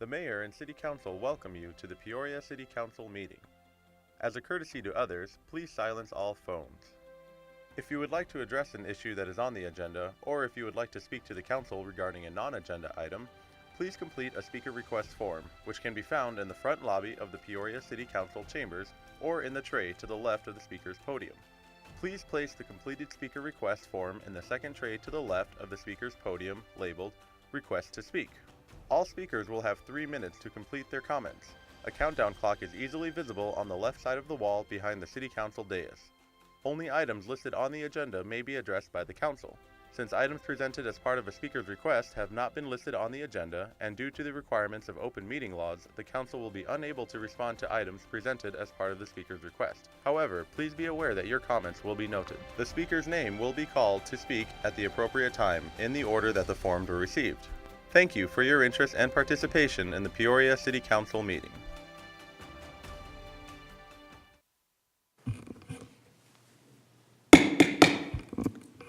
The Mayor and City Council welcome you to the Peoria City Council meeting. As a courtesy to others, please silence all phones. If you would like to address an issue that is on the agenda, or if you would like to speak to the Council regarding a non-agenda item, please complete a speaker request form, which can be found in the front lobby of the Peoria City Council chambers or in the tray to the left of the speaker's podium. Please place the completed speaker request form in the second tray to the left of the speaker's podium labeled Request to Speak. All speakers will have 3 minutes to complete their comments. A countdown clock is easily visible on the left side of the wall behind the City Council dais. Only items listed on the agenda may be addressed by the Council. Since items presented as part of a speaker's request have not been listed on the agenda, and due to the requirements of open meeting laws, the Council will be unable to respond to items presented as part of the speaker's request. However, please be aware that your comments will be noted. The speaker's name will be called to speak at the appropriate time, in the order that the forms were received. Thank you for your interest and participation in the Peoria City Council meeting.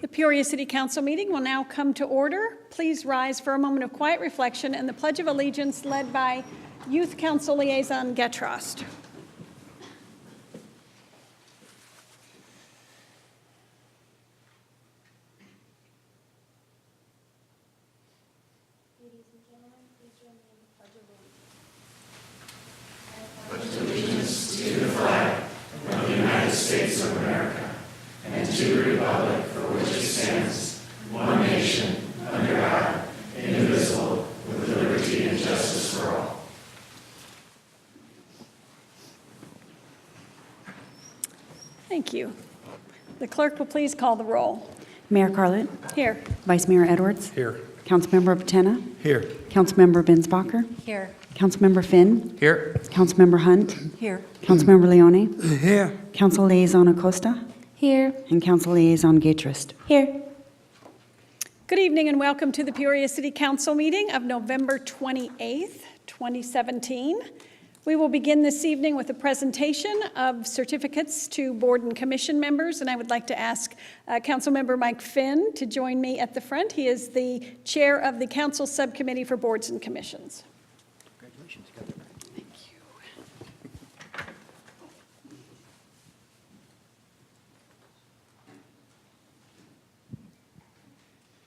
The Peoria City Council meeting will now come to order. Please rise for a moment of quiet reflection and the Pledge of Allegiance led by Youth Council Liaison Getrost. Ladies and gentlemen, please join me in the Pledge of Allegiance. Pledge allegiance to the flag of the United States of America and to the republic for which it stands, one nation, under God, indivisible, with liberty and justice for all. Thank you. The clerk will please call the roll. Mayor Carlett. Here. Vice Mayor Edwards. Here. Councilmember Patena. Here. Councilmember Binsbacher. Here. Councilmember Finn. Here. Councilmember Hunt. Here. Councilmember Leone. Here. Council Liaison Acosta. Here. And Council Liaison Gatrist. Here. Good evening and welcome to the Peoria City Council meeting of November 28th, 2017. We will begin this evening with a presentation of certificates to board and commission members, and I would like to ask Councilmember Mike Finn to join me at the front. He is the chair of the Council Subcommittee for Boards and Commissions. Congratulations. Thank you.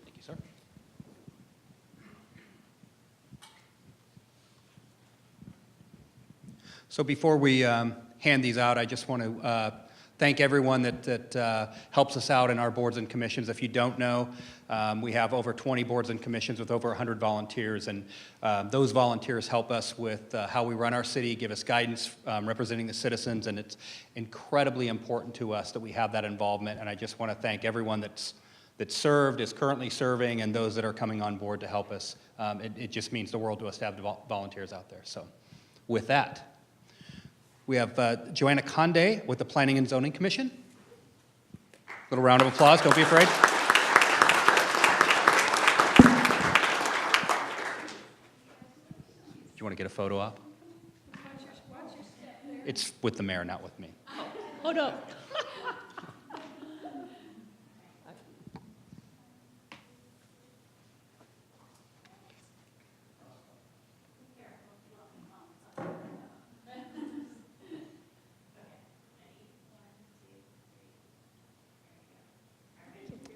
Thank you, sir. So before we hand these out, I just want to thank everyone that helps us out in our boards and commissions. If you don't know, we have over 20 boards and commissions with over 100 volunteers, and those volunteers help us with how we run our city, give us guidance representing the citizens, and it's incredibly important to us that we have that involvement. And I just want to thank everyone that served, is currently serving, and those that are coming on board to help us. It just means the world to us to have the volunteers out there. So with that, we have Joanna Conde with the Planning and Zoning Commission. Little round of applause, don't be afraid. Do you want to get a photo up? It's with the mayor, not with me. Hold up.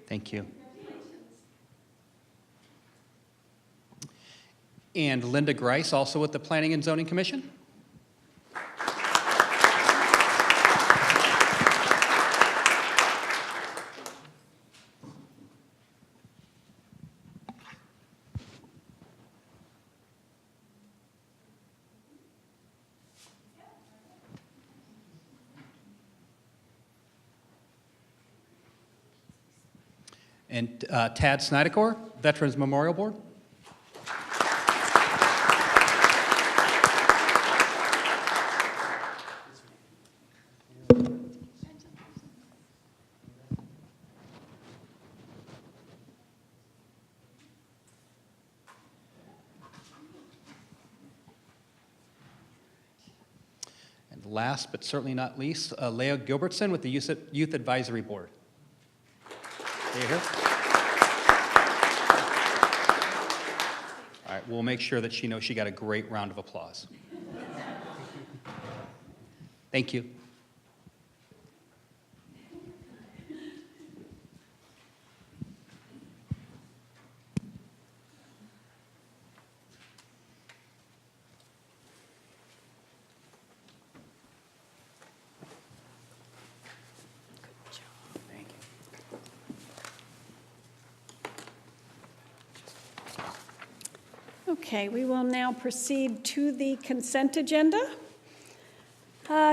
Thank you. And Linda Grice, also with the Planning and Zoning Commission. And Tad Snydecor, Veterans Memorial Board. And last but certainly not least, Leah Gilbertson with the Youth Advisory Board. Are you here? All right, right, we'll make sure that she knows she got a great round of applause. Thank you. Okay, we will now proceed to the consent agenda.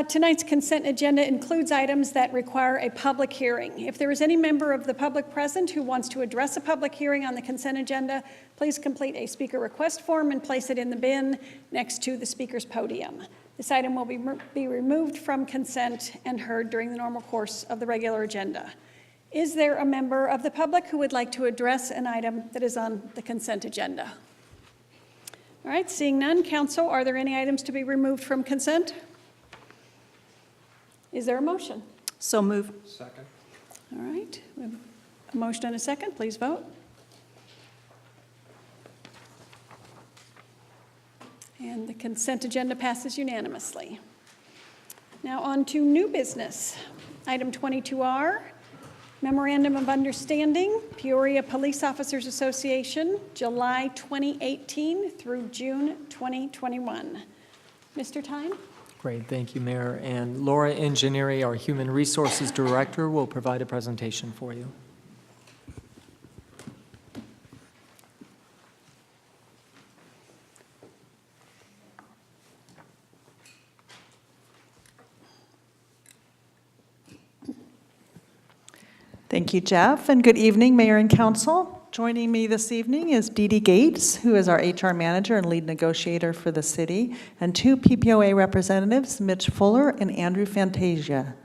Tonight's consent agenda includes items that require a public hearing. If there is any member of the public present who wants to address a public hearing on the consent agenda, please complete a speaker request form and place it in the bin next to the speaker's podium. This item will be removed from consent and heard during the normal course of the regular agenda. Is there a member of the public who would like to address an item that is on the consent agenda? All right, seeing none, council, are there any items to be removed from consent? Is there a motion? So move. Second. All right, we have a motion and a second. Please vote. And the consent agenda passes unanimously. Now on to new business. Item 22R, Memorandum of Understanding, Peoria Police Officers Association, July 2018 through June 2021. Mr. Tyne? Great, thank you, Mayor. And Laura Engineeri, our Human Resources Director, will provide a presentation for you. Thank you, Jeff, and good evening, Mayor and Council. Joining me this evening is Dee Dee Gates, who is our HR manager and lead negotiator for the city, and two PPOA representatives, Mitch Fuller and Andrew Fantasia.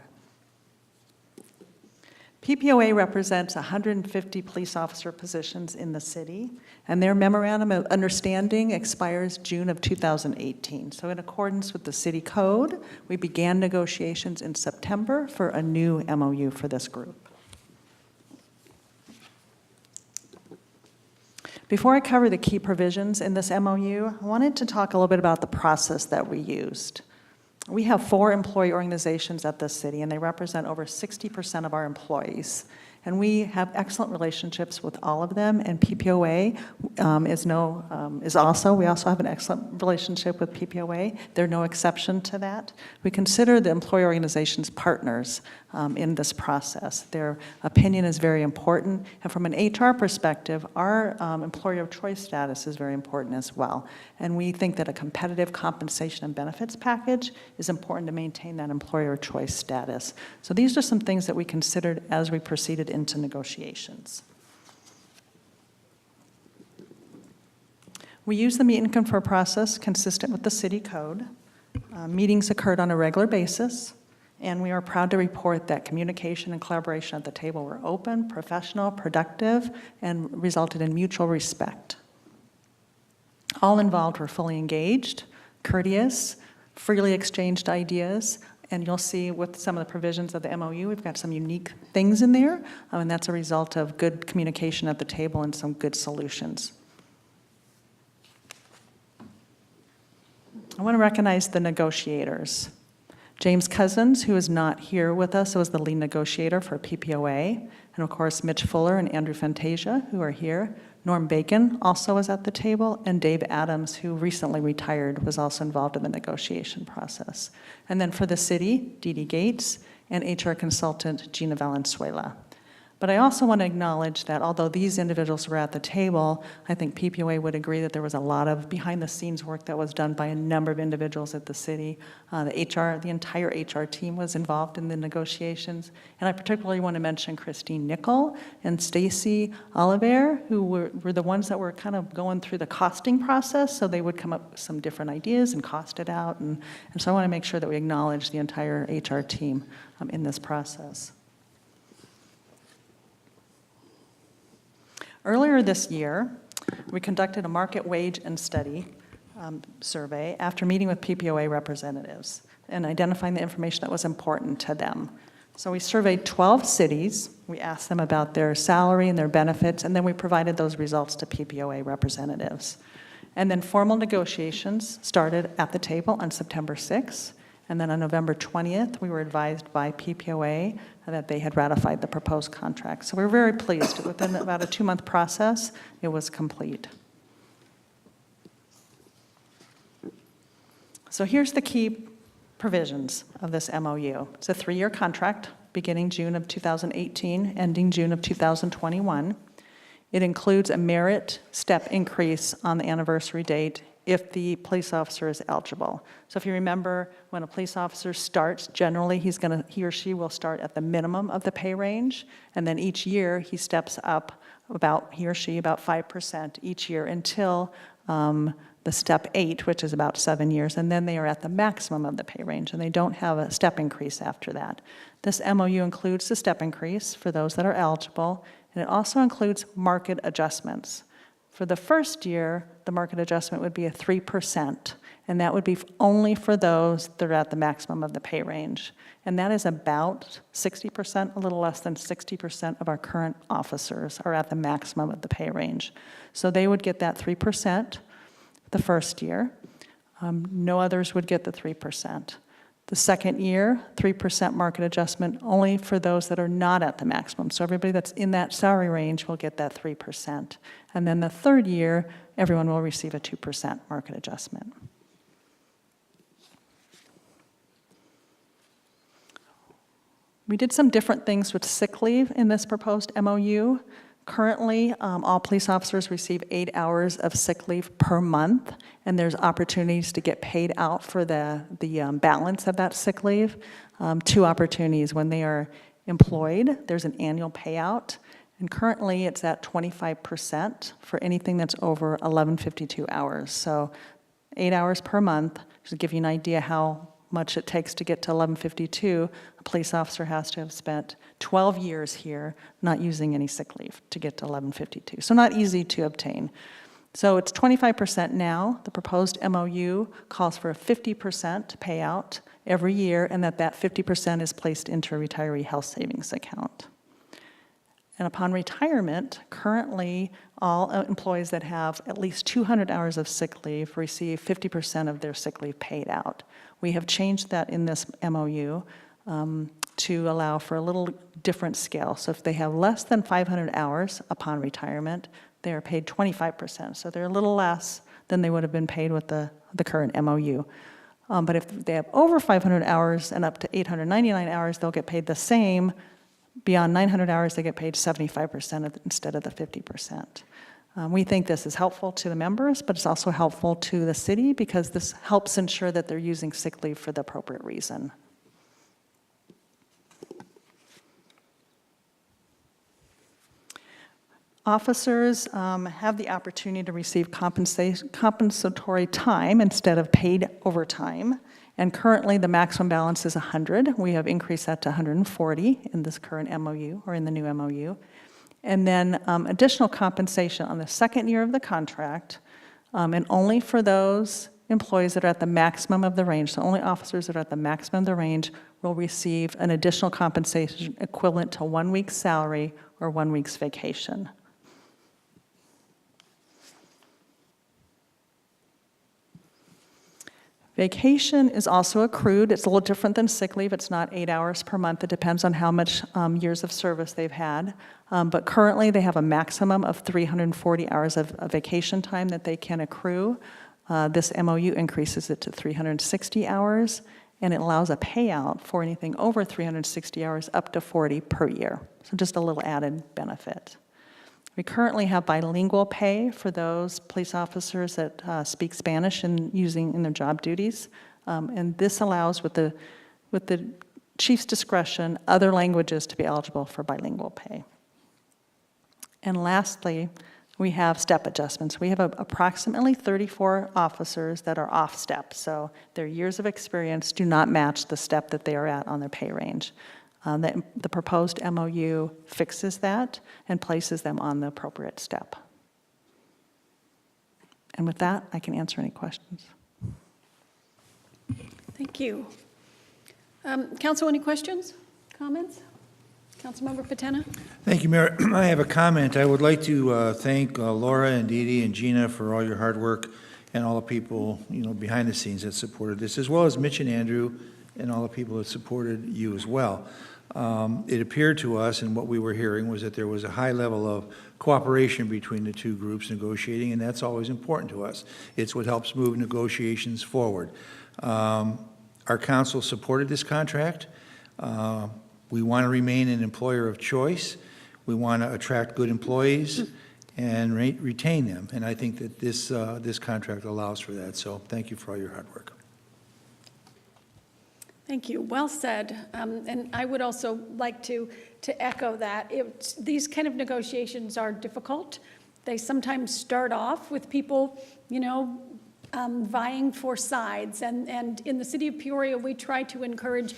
PPOA represents 150 police officer positions in the city, and their memorandum of understanding expires June of 2018. So in accordance with the city code, we began negotiations in September for a new MOU for this group. Before I cover the key provisions in this MOU, I wanted to talk a little bit about the process that we used. We have 4 employee organizations at the city, and they represent over 60% of our employees. And we have excellent relationships with all of them, and PPOA we also have an excellent relationship with PPOA. They're no exception to that. We consider the employee organizations partners in this process. Their opinion is very important, and from an HR perspective, our employer of choice status is very important as well. And we think that a competitive compensation and benefits package is important to maintain that employer of choice status. So these are some things that we considered as we proceeded into negotiations. We use the meet and confer process consistent with the city code. Meetings occurred on a regular basis, and we are proud to report that communication and collaboration at the table were open, professional, productive, and resulted in mutual respect. All involved were fully engaged, courteous, freely exchanged ideas, and you'll see with some of the provisions of the MOU, we've got some unique things in there, and that's a result of good communication at the table and some good solutions. I want to recognize the negotiators. James Cousins, who is not here with us, was the lead negotiator for PPOA, and of course Mitch Fuller and Andrew Fantasia, who are here. Norm Bacon also was at the table, and Dave Adams, who recently retired, was also involved in the negotiation process. And then for the city, Dee Dee Gates, and HR consultant Gina Valenzuela. But I also want to acknowledge that although these individuals were at the table, I think PPOA would agree that there was a lot of behind-the-scenes work that was done by a number of individuals at the city. The entire HR team was involved in the negotiations. And I particularly want to mention Christine Nickel and Stacy Oliver, who were the ones that were kind of going through the costing process, so they would come up with some different ideas and cost it out. And so I want to make sure that we acknowledge the entire HR team in this process. Earlier this year, we conducted a market wage and study survey after meeting with PPOA representatives and identifying the information that was important to them. So we surveyed 12 cities, we asked them about their salary and their benefits, and then we provided those results to PPOA representatives. And then formal negotiations started at the table on September 6th. And then on November 20th, we were advised by PPOA that they had ratified the proposed contract. So we were very pleased. Within about a 2-month process, it was complete. So here's the key provisions of this MOU. It's a 3-year contract beginning June of 2018, ending June of 2021. It includes a merit step increase on the anniversary date if the police officer is eligible. So if you remember, when a police officer starts, generally he or she will start at the minimum of the pay range, and then each year he steps up he or she about 5% each year until the step 8, which is about 7 years, and then they are at the maximum of the pay range, and they don't have a step increase after that. This MOU includes the step increase for those that are eligible, and it also includes market adjustments. For the first year, the market adjustment would be a 3%, and that would be only for those that are at the maximum of the pay range. And that is about 60%, a little less than 60% of our current officers are at the maximum of the pay range. So they would get that 3% the first year. No others would get the 3%. The second year, 3% market adjustment only for those that are not at the maximum. So everybody that's in that salary range will get that 3%. And then the third year, everyone will receive a 2% market adjustment. We did some different things with sick leave in this proposed MOU. Currently, all police officers receive 8 hours of sick leave per month, and there's opportunities to get paid out for the balance of that sick leave. 2 opportunities. When they are employed, there's an annual payout, and currently it's at 25% for anything that's over 1152 hours. So 8 hours per month, just to give you an idea how much it takes to get to 1152, a police officer has to have spent 12 years here not using any sick leave to get to 1152. So not easy to obtain. So it's 25% now. The proposed MOU calls for a 50% payout every year, and that 50% is placed into a retiree health savings account. And upon retirement, currently all employees that have at least 200 hours of sick leave receive 50% of their sick leave paid out. We have changed that in this MOU to allow for a little different scale. So if they have less than 500 hours upon retirement, they are paid 25%. So they're a little less than they would have been paid with the current MOU. But if they have over 500 hours and up to 899 hours, they'll get paid the same. Beyond 900 hours, they get paid 75% instead of the 50%. We think this is helpful to the members, but it's also helpful to the city because this helps ensure that they're using sick leave for the appropriate reason. Officers have the opportunity to receive compensatory time instead of paid overtime. And currently, the maximum balance is 100. We have increased that to 140 in this current MOU, or in the new MOU. And then additional compensation on the second year of the contract, and only for those employees that are at the maximum of the range, so only officers that are at the maximum of the range will receive an additional compensation equivalent to 1 week's salary or 1 week's vacation. Vacation is also accrued. It's a little different than sick leave. It's not 8 hours per month. It depends on how much years of service they've had. But currently, they have a maximum of 340 hours of vacation time that they can accrue. This MOU increases it to 360 hours, and it allows a payout for anything over 360 hours up to 40 per year. So just a little added benefit. We currently have bilingual pay for those police officers that speak Spanish and using in their job duties. And this allows, with the chief's discretion, other languages to be eligible for bilingual pay. And lastly, we have step adjustments. We have approximately 34 officers that are off step. So their years of experience do not match the step that they are at on their pay range. The proposed MOU fixes that and places them on the appropriate step. And with that, I can answer any questions. Thank you. Council, any questions, comments? Councilmember Patena? Thank you, Mayor. I have a comment. I would like to thank Laura and Dee Dee and Gina for all your hard work and all the people, behind the scenes that supported this, as well as Mitch and Andrew and all the people that supported you as well. It appeared to us, and what we were hearing was that there was a high level of cooperation between the two groups negotiating, and that's always important to us. It's what helps move negotiations forward. Our council supported this contract. We want to remain an employer of choice. We want to attract good employees and retain them. And I think that this contract allows for that. So thank you for all your hard work. Thank you. Well said. And I would also like to echo that. These kind of negotiations are difficult. They sometimes start off with people, vying for sides. And in the city of Peoria, we try to encourage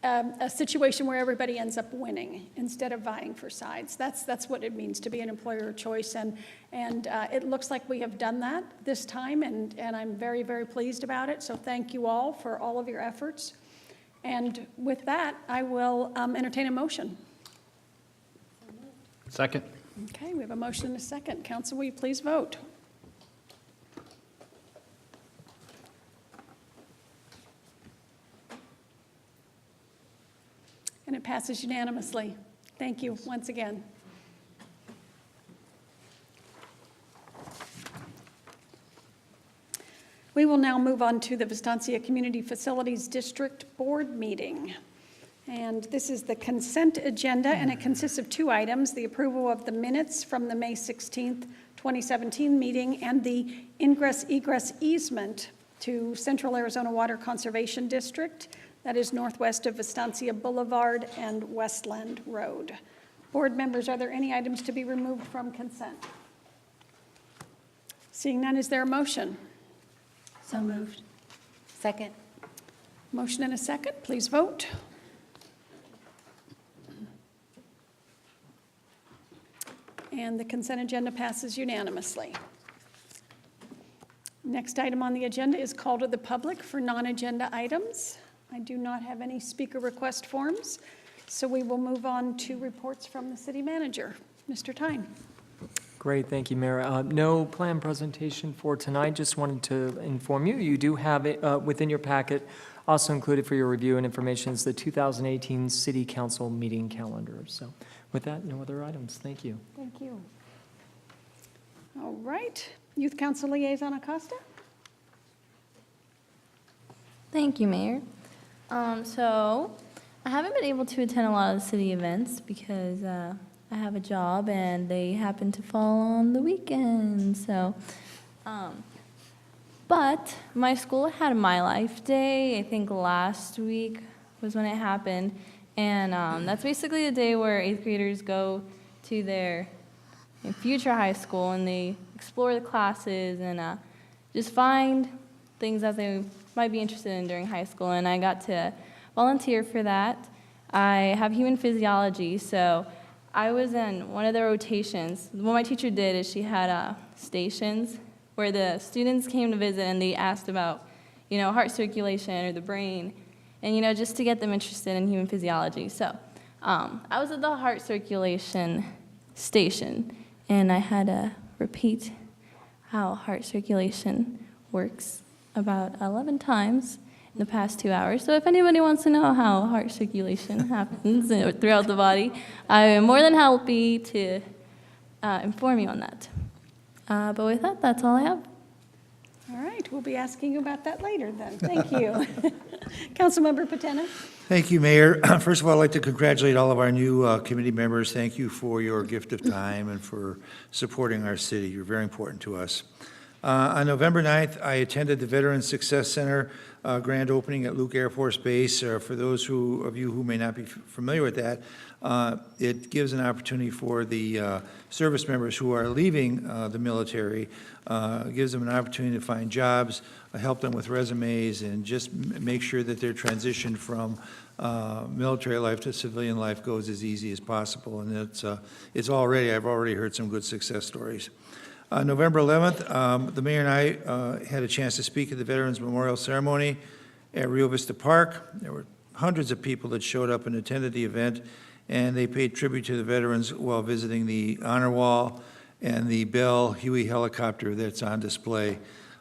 a situation where everybody ends up winning instead of vying for sides. That's what it means to be an employer of choice, and it looks like we have done that this time, and I'm very, very pleased about it. So thank you all for all of your efforts. And with that, I will entertain a motion. Second. Okay, we have a motion and a second. Council, will you please vote? And it passes unanimously. Thank you once again. We will now move on to the Vistancia Community Facilities District Board meeting. And this is the consent agenda, and it consists of two items: the approval of the minutes from the May 16th, 2017 meeting and the ingress-egress easement to Central Arizona Water Conservation District. That is northwest of Vistancia Boulevard and Westland Road. Board members, are there any items to be removed from consent? Seeing none, is there a motion? So moved. Second. Motion and a second. Please vote. And the consent agenda passes unanimously. Next item on the agenda is call to the public for non-agenda items. I do not have any speaker request forms, so we will move on to reports from the city manager. Mr. Tyne. Great, thank you, Mayor. No planned presentation for tonight. Just wanted to inform you, you do have it within your packet, also included for your review and information is the 2018 City Council meeting calendar. So with that, no other items. Thank you. Thank you. All right. Youth Council Liaison Acosta. Thank you, Mayor. So I haven't been able to attend a lot of the city events because I have a job and they happen to fall on the weekend. So, but my school had My Life Day. I think last week was when it happened, and that's basically a day where 8th graders go to their future high school and they explore the classes and just find things that they might be interested in during high school, and I got to volunteer for that. I have human physiology, so I was in one of the rotations. What my teacher did is she had stations where the students came to visit and they asked about, heart circulation or the brain, and, just to get them interested in human physiology. So I was at the heart circulation station, and I had to repeat how heart circulation works about 11 times in the past 2 hours. So if anybody wants to know how heart circulation happens throughout the body, I am more than happy to inform you on that. But with that, that's all I have. All right, we'll be asking you about that later then. Thank you. Councilmember Patena. Thank you, Mayor. First of all, I'd like to congratulate all of our new committee members. Thank you for your gift of time and for supporting our city. You're very important to us. On November 9th, I attended the Veterans Success Center grand opening at Luke Air Force Base. For those of you who may not be familiar with that, it gives an opportunity for the service members who are leaving the military, gives them an opportunity to find jobs, help them with resumes, and just make sure that their transition from military life to civilian life goes as easy as possible. And I've already heard some good success stories. November 11th, the mayor and I had a chance to speak at the Veterans Memorial Ceremony at Rio Vista Park. There were hundreds of people that showed up and attended the event, and they paid tribute to the veterans while visiting the Honor Wall and the Bell Huey helicopter that's on display,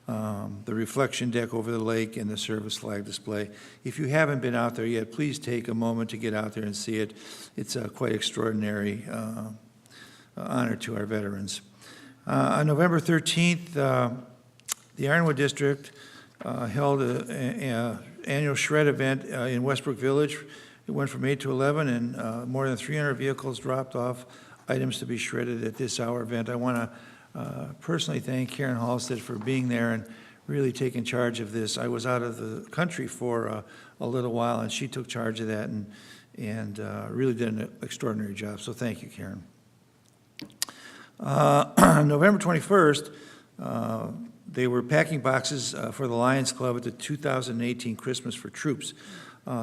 the reflection deck over the lake, and the service flag display. If you haven't been out there yet, please take a moment to get out there and see it. It's a quite extraordinary honor to our veterans. On November 13th, the Ironwood District held an annual shred event in Westbrook Village. It went from 8 to 11, and more than 300 vehicles dropped off items to be shredded at this hour event. I want to personally thank Karen Halstead for being there and really taking charge of this. I was out of the country for a little while, and she took charge of that and really did an extraordinary job. So thank you, Karen. November 21st, they were packing boxes for the Lions Club at the 2018 Christmas for Troops.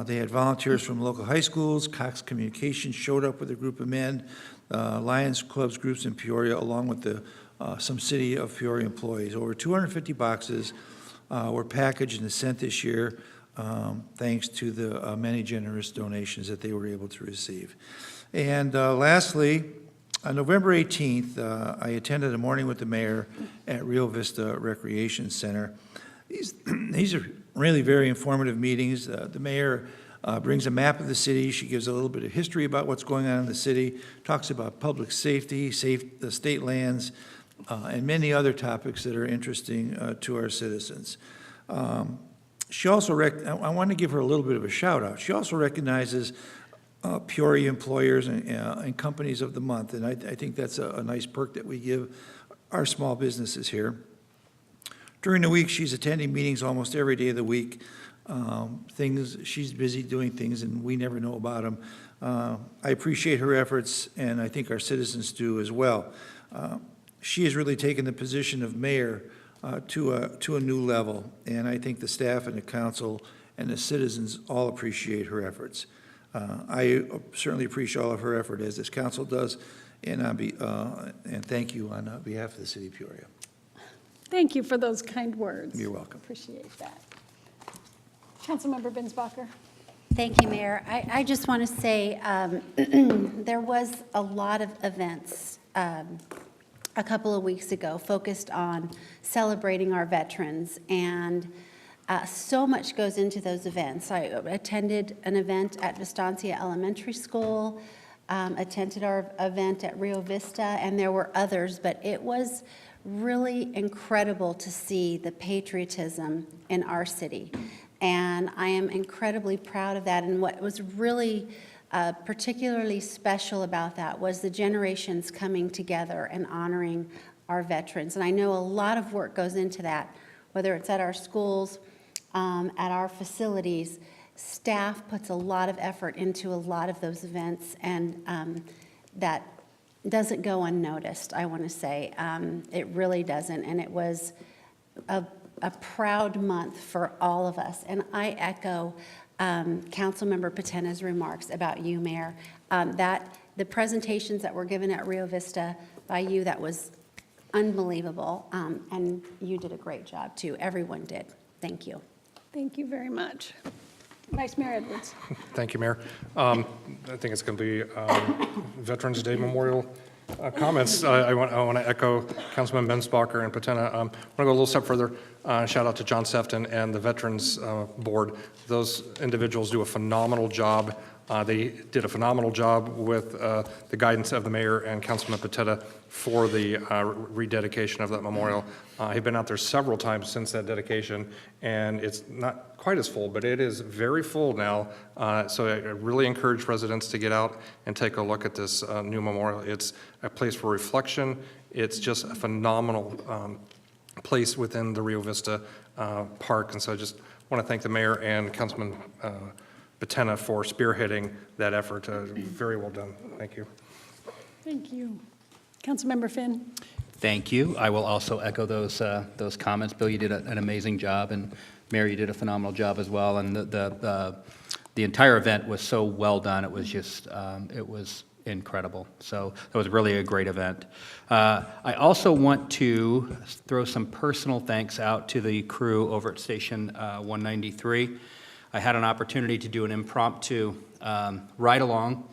They had volunteers from local high schools. Cox Communications showed up with a group of men, Lions Club's groups in Peoria, along with some City of Peoria employees. Over 250 boxes were packaged and sent this year, thanks to the many generous donations that they were able to receive. And lastly, on November 18th, I attended a morning with the mayor at Rio Vista Recreation Center. These are really very informative meetings. The mayor brings a map of the city. She gives a little bit of history about what's going on in the city, talks about public safety, the state lands, and many other topics that are interesting to our citizens. She also, I want to give her a little bit of a shout out. She also recognizes Peoria employers and companies of the month, and I think that's a nice perk that we give our small businesses here. During the week, she's attending meetings almost every day of the week. She's busy doing things, and we never know about them. I appreciate her efforts, and I think our citizens do as well. She has really taken the position of mayor to a new level, and I think the staff and the council and the citizens all appreciate her efforts. I certainly appreciate all of her effort, as this council does, and thank you on behalf of the city of Peoria. Thank you for those kind words. You're welcome. Appreciate that. Councilmember Binsbacher. Thank you, Mayor. I just want to say there was a lot of events a couple of weeks ago focused on celebrating our veterans, and so much goes into those events. I attended an event at Vistancia Elementary School, attended our event at Rio Vista, and there were others, but it was really incredible to see the patriotism in our city. And I am incredibly proud of that. And what was really particularly special about that was the generations coming together and honoring our veterans. And I know a lot of work goes into that, whether it's at our schools, at our facilities. Staff puts a lot of effort into a lot of those events, and that doesn't go unnoticed, I want to say. It really doesn't, and it was a proud month for all of us. And I echo Councilmember Patena's remarks about you, Mayor. The presentations that were given at Rio Vista by you, that was unbelievable, and you did a great job too. Everyone did. Thank you. Thank you very much. Vice Mayor Edwards. Thank you, Mayor. I think it's going to be Veterans Day Memorial comments. I want to echo Councilman Binsbacher and Patena. I want to go a little step further. Shout out to John Sefton and the Veterans Board. Those individuals do a phenomenal job. They did a phenomenal job with the guidance of the mayor and Councilman Pateta for the rededication of that memorial. I've been out there several times since that dedication, and it's not quite as full, but it is very full now. So I really encourage residents to get out and take a look at this new memorial. It's a place for reflection. It's just a phenomenal place within the Rio Vista Park. And so I just want to thank the mayor and Councilman Patena for spearheading that effort. Very well done. Thank you. Thank you. Councilmember Finn. Thank you. I will also echo those comments. Bill, you did an amazing job, and Mayor, you did a phenomenal job as well. And the entire event was so well done. It was just it was incredible. So that was really a great event. I also want to throw some personal thanks out to the crew over at Station 193. I had an opportunity to do an impromptu ride-along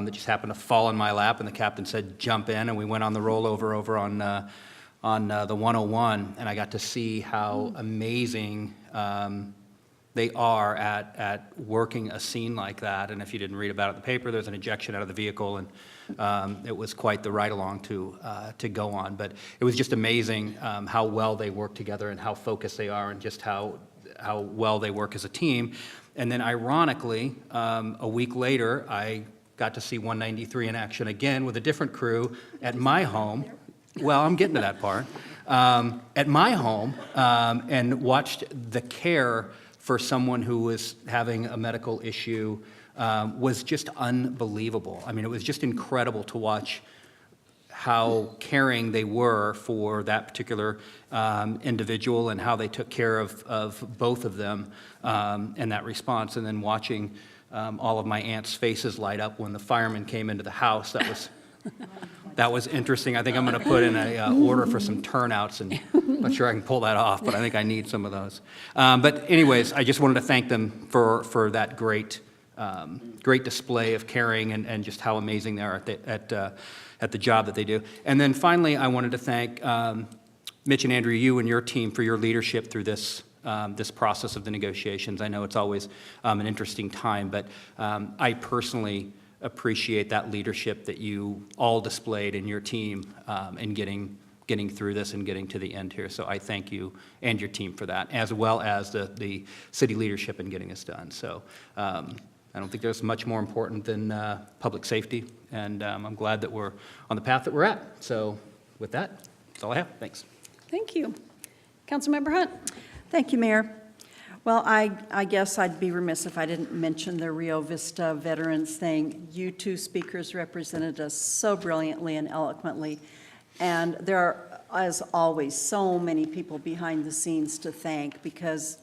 that just happened to fall in my lap, and the captain said, "Jump in," and we went on the rollover over on the 101, and I got to see how amazing they are at working a scene like that. And if you didn't read about it in the paper, there's an ejection out of the vehicle, and it was quite the ride-along to go on. But it was just amazing how well they work together and how focused they are and just how well they work as a team. And then ironically, a week later, I got to see 193 in action again with a different crew at my home. Well, I'm getting to that part. At my home, and watched the care for someone who was having a medical issue was just unbelievable. I mean, it was just incredible to watch how caring they were for that particular individual and how they took care of both of them in that response. And then watching all of my aunt's faces light up when the firemen came into the house, that was interesting. I think I'm going to put in a order for some turnouts, and I'm not sure I can pull that off, but I think I need some of those. But anyways, I just wanted to thank them for that great display of caring and just how amazing they are at the job that they do. And then finally, I wanted to thank Mitch and Andrew, you and your team for your leadership through this process of the negotiations. I know it's always an interesting time, but I personally appreciate that leadership that you all displayed in your team in getting through this and getting to the end here. So I thank you and your team for that, as well as the city leadership in getting this done. So I don't think there's much more important than public safety, and I'm glad that we're on the path that we're at. So with that, that's all I have. Thanks. Thank you. Councilmember Hunt. Thank you, Mayor. Well, I guess I'd be remiss if I didn't mention the Rio Vista Veterans thing. You two speakers represented us so brilliantly and eloquently, and there are, as always, so many people behind the scenes to thank, because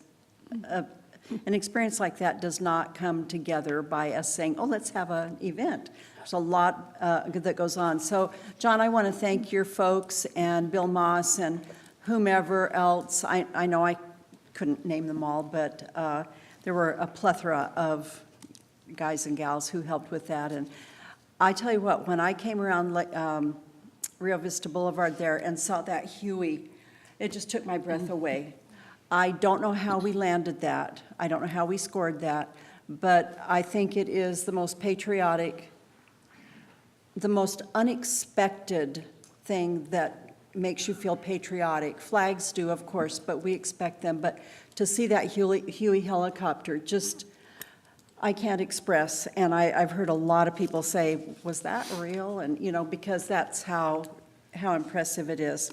an experience like that does not come together by us saying, oh, let's have an event. There's a lot that goes on. So, John, I want to thank your folks and Bill Moss and whomever else. I know I couldn't name them all, but there were a plethora of guys and gals who helped with that. And I tell you what, when I came around Rio Vista Boulevard there and saw that Huey, it just took my breath away. I don't know how we landed that. I don't know how we scored that, but I think it is the most patriotic, the most unexpected thing that makes you feel patriotic. Flags do, of course, but we expect them. But to see that Huey helicopter, just, I can't express. And I've heard a lot of people say, was that real? And, you know, because that's how impressive it is.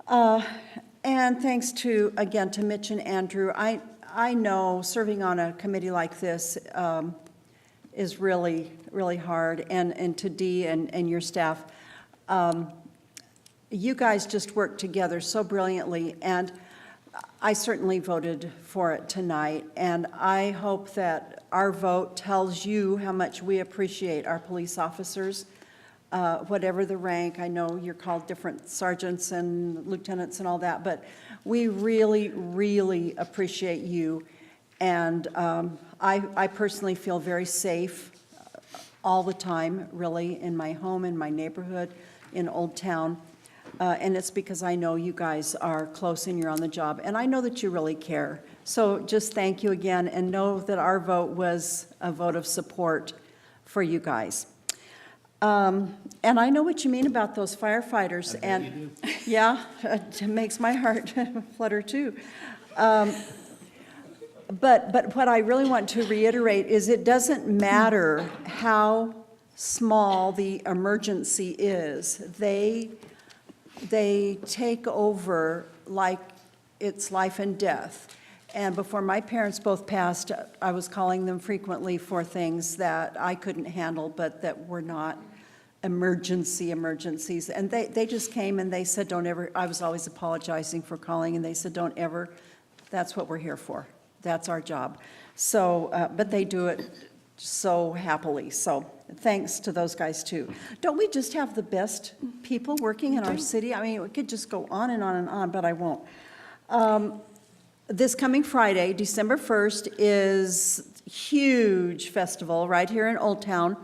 And thanks to, again, to Mitch and Andrew. I know serving on a committee like this is really, really hard. And to Dee and your staff, you guys just worked together so brilliantly, and I certainly voted for it tonight, and I hope that our vote tells you how much we appreciate our police officers, whatever the rank. I know you're called different sergeants and lieutenants and all that, but we really, really appreciate you, and I personally feel very safe all the time, really, in my home, in my neighborhood, in Old Town. And it's because I know you guys are close and you're on the job, and I know that you really care. So just thank you again, and know that our vote was a vote of support for you guys. And I know what you mean about those firefighters, and yeah, it makes my heart flutter too. But what I really want to reiterate is it doesn't matter how small the emergency is. They take over like it's life and death. And before my parents both passed, I was calling them frequently for things that I couldn't handle, but that were not emergencies. And they just came and they said, don't ever, I was always apologizing for calling, and they said, don't ever, that's what we're here for. That's our job. So, but they do it so happily. So thanks to those guys too. Don't we just have the best people working in our city? I mean, we could just go on and on and on, but I won't. This coming Friday, December 1st, is huge festival right here in Old Town.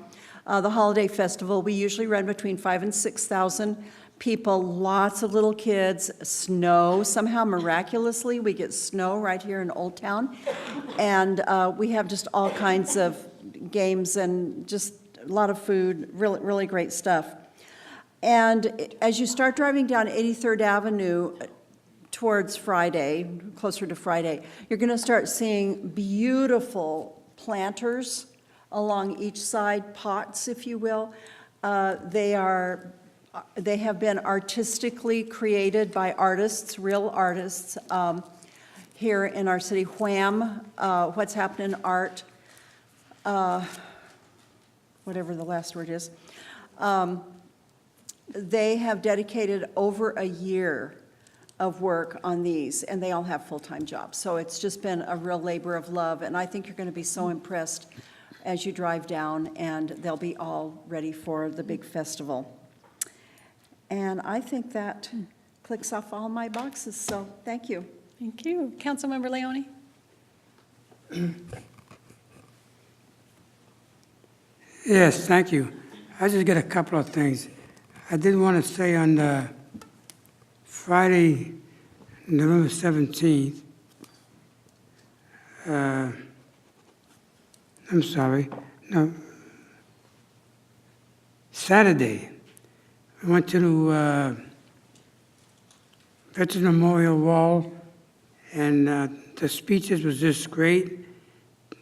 The holiday festival, we usually run between 5,000 and 6,000 people, lots of little kids, snow. Somehow miraculously, we get snow right here in Old Town. And we have just all kinds of games and just a lot of food, really, really great stuff. And as you start driving down 83rd Avenue towards Friday, closer to Friday, you're going to start seeing beautiful planters along each side, pots, if you will. They have been artistically created by artists, real artists, here in our city. Wham, What's Happening Art, whatever the last word is. They have dedicated over a year of work on these, and they all have full-time jobs. So it's just been a real labor of love, and I think you're going to be so impressed as you drive down, and they'll be all ready for the big festival. And I think that clicks off all my boxes, so thank you. Thank you. Councilmember Leone? Yes, thank you. I just got a couple of things. I did want to say on Friday, November 17th, I'm sorry, no, Saturday, we went to the Veterans Memorial Wall, and the speeches was just great.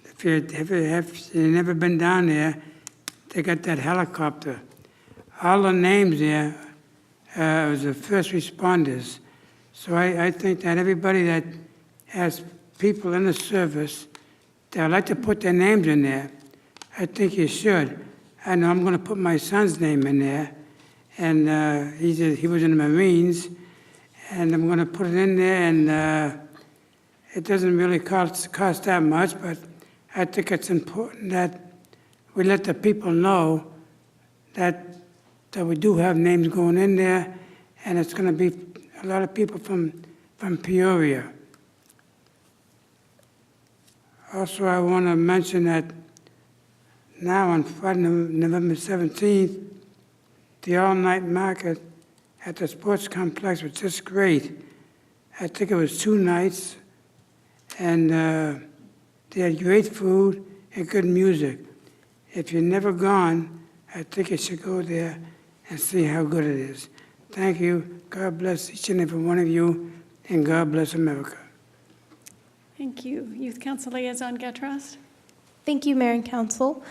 If you've never been down there, they got that helicopter. All the names there was the first responders. So I think that everybody that has people in the service that would like to put their names in there, I think you should. I know I'm going to put my son's name in there, and he was in the Marines, and I'm going to put it in there, and it doesn't really cost that much, but I think it's important that we let the people know that we do have names going in there, and it's going to be a lot of people from Peoria. Also, I want to mention that now on Friday, November 17th, the all-night market at the sports complex was just great. I think it was 2 nights, and they had great food and good music. If you've never gone, I think you should go there and see how good it is. Thank you. God bless each and every one of you, and God bless America. Thank you. Youth Council Liaison Gattrast? Thank you, Mayor and Council.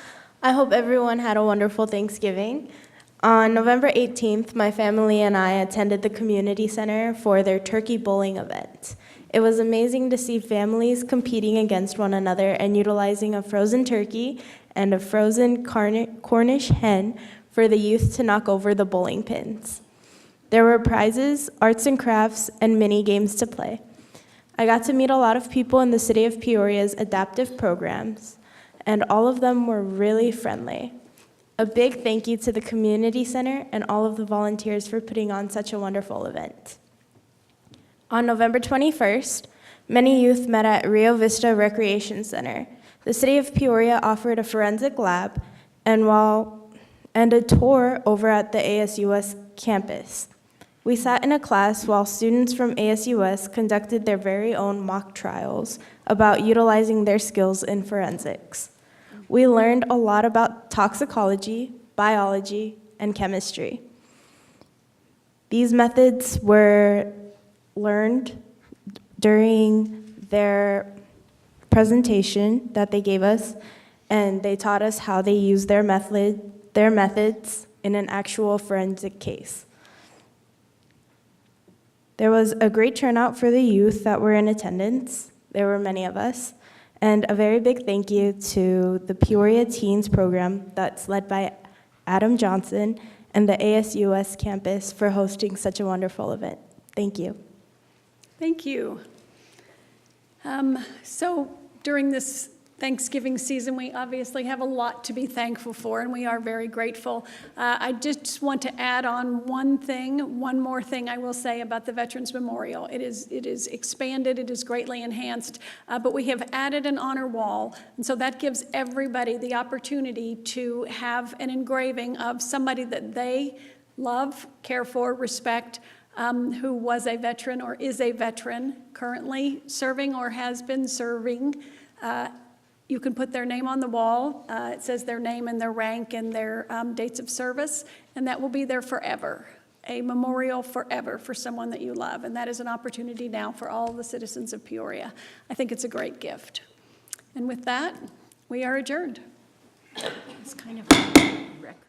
I hope everyone had a wonderful Thanksgiving. On November 18th, my family and I attended the community center for their turkey bowling event. It was amazing to see families competing against one another and utilizing a frozen turkey and a frozen Cornish hen for the youth to knock over the bowling pins. There were prizes, arts and crafts, and mini games to play. I got to meet a lot of people in the city of Peoria's adaptive programs, and all of them were really friendly. A big thank you to the community center and all of the volunteers for putting on such a wonderful event. On November 21st, many youth met at Rio Vista Recreation Center. The city of Peoria offered a forensic lab and a tour over at the ASUS campus. We sat in a class while students from ASUS conducted their very own mock trials about utilizing their skills in forensics. We learned a lot about toxicology, biology, and chemistry. These methods were learned during their presentation that they gave us, and they taught us how they use their methods in an actual forensic case. There was a great turnout for the youth that were in attendance. There were many of us. And a very big thank you to the Peoria Teens program that's led by Adam Johnson and the ASUS campus for hosting such a wonderful event. Thank you. Thank you. So during this Thanksgiving season, we obviously have a lot to be thankful for, and we are very grateful. I just want to add on one more thing I will say about the Veterans Memorial. It is expanded, it is greatly enhanced, but we have added an honor wall, and so that gives everybody the opportunity to have an engraving of somebody that they love, care for, respect, who was a veteran or is a veteran, currently serving or has been serving. You can put their name on the wall. It says their name and their rank and their dates of service, and that will be there forever. A memorial forever for someone that you love, and that is an opportunity now for all the citizens of Peoria. I think it's a great gift. And with that, we are adjourned. It's kind of a record.